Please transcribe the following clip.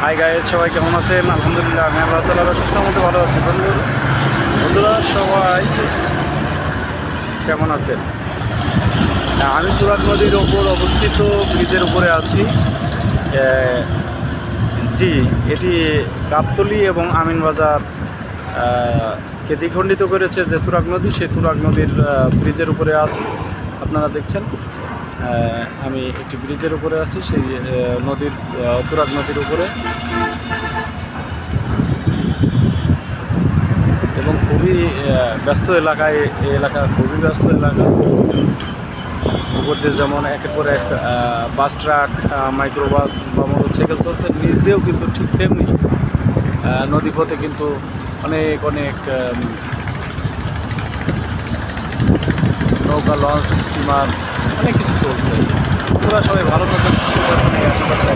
Hi guys, সবাই কেমন আছেন? আলহামদুলিল্লাহ, আমি আল্লাহ তাআলার সুস্থ মতো ভালো আছি। বন্ধুরা সবাই কেমন আছেন? আমি তুরাগ নদীর ওপর অবস্থিত ব্রিজের উপরে আছি। জি, এটি গাবতলী এবং আমিনবাজার কে দ্বিখণ্ডিত করেছে যে তুরাগ নদী, সেই তুরাগ নদীর ব্রিজের উপরে আছি। আপনারা দেখছেন আমি একটি ব্রিজের উপরে আছি, সেই নদীর তুরাগ নদীর উপরে, এবং খুবই ব্যস্ত এলাকায়, এই এলাকা খুবই ব্যস্ত এলাকা। উপর দিয়ে যেমন একের পর এক বাস ট্রাক, মাইক্রোবাস বা মোটরসাইকেল চলছে, নিচ দিয়েও কিন্তু ঠিক তেমনি নদীপথে কিন্তু অনেক অনেক নৌকা, লঞ্চ, স্টিমার অনেক কিছু চলছে। তোরা সবাই ভালো থাকবেন, সুস্থ থাকবেন, এই আশীর্বাদ।